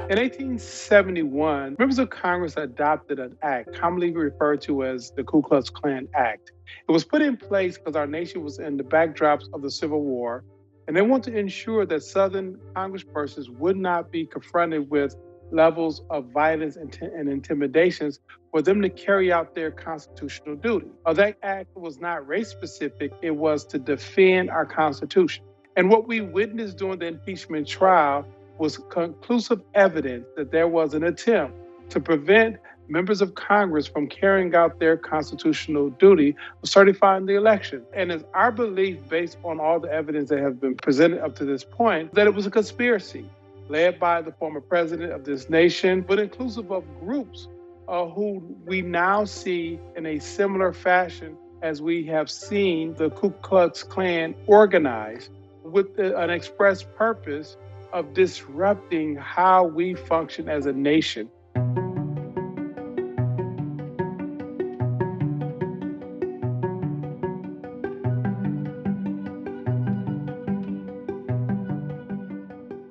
In 1871, members of Congress adopted an act commonly referred to as the Ku Klux Klan Act. It was put in place because our nation was in the backdrops of the Civil War, and they wanted to ensure that Southern congresspersons would not be confronted with levels of violence and intimidations for them to carry out their constitutional duty. That act was not race specific, it was to defend our Constitution. And what we witnessed during the impeachment trial was conclusive evidence that there was an attempt to prevent members of Congress from carrying out their constitutional duty of certifying the election. And it's our belief, based on all the evidence that has been presented up to this point, that it was a conspiracy led by the former president of this nation, but inclusive of groups who we now see in a similar fashion as we have seen the Ku Klux Klan organize with an express purpose of disrupting how we function as a nation.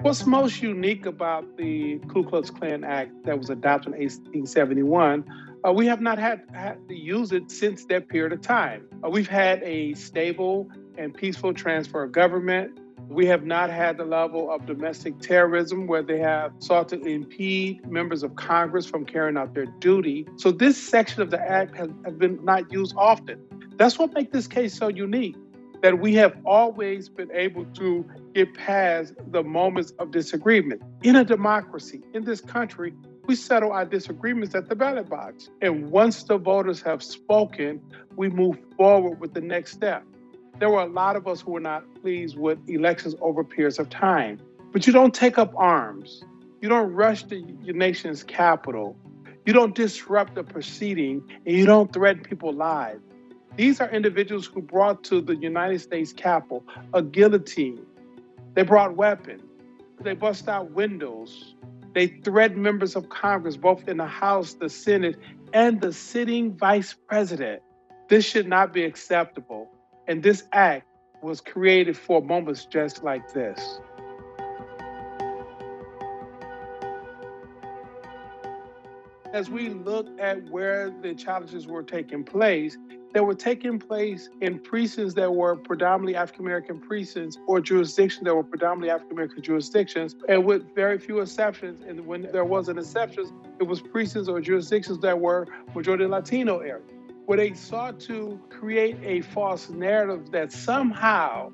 What's most unique about the Ku Klux Klan Act that was adopted in 1871, we have not had to use it since that period of time. We've had a stable and peaceful transfer of government. We have not had the level of domestic terrorism where they have sought to impede members of Congress from carrying out their duty. So this section of the act has been not used often. That's what makes this case so unique, that we have always been able to get past the moments of disagreement. In a democracy, in this country, we settle our disagreements at the ballot box. And once the voters have spoken, we move forward with the next step. There were a lot of us who were not pleased with elections over periods of time. But you don't take up arms. You don't rush to your nation's capital. You don't disrupt the proceeding, and you don't threaten people's lives. These are individuals who brought to the United States Capitol a guillotine. They brought weapons. They bust out windows. They threatened members of Congress, both in the House, the Senate, and the sitting vice president. This should not be acceptable. And this act was created for moments just like this. As we look at where the challenges were taking place, they were taking place in precincts that were predominantly African-American precincts or jurisdictions that were predominantly African-American jurisdictions, and with very few exceptions. And when there was an exception, it was precincts or jurisdictions that were majority Latino areas, where they sought to create a false narrative that somehow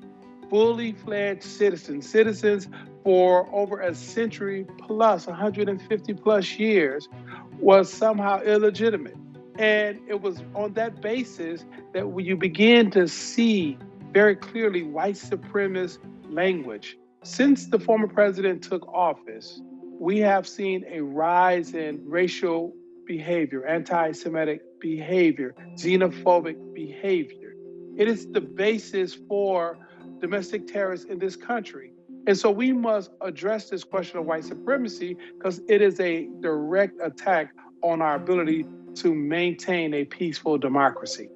fully fledged citizens for over a century plus, 150 plus years, was somehow illegitimate. And it was on that basis that you begin to see very clearly white supremacist language. Since the former president took office, we have seen a rise in racial behavior, anti-Semitic behavior, xenophobic behavior. It is the basis for domestic terrorists in this country. And so we must address this question of white supremacy because it is a direct attack on our ability to maintain a peaceful democracy.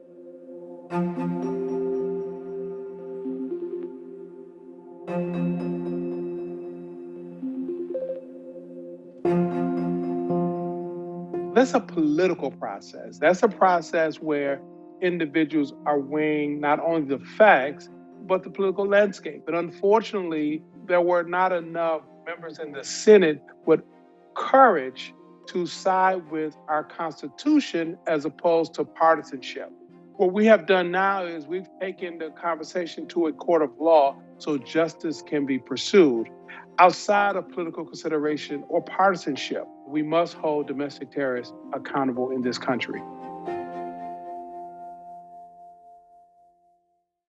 That's a political process. That's a process where individuals are weighing not only the facts, but the political landscape. And unfortunately, there were not enough members in the Senate with courage to side with our Constitution as opposed to partisanship. What we have done now is we've taken the conversation to a court of law so justice can be pursued. Outside of political consideration or partisanship, we must hold domestic terrorists accountable in this country.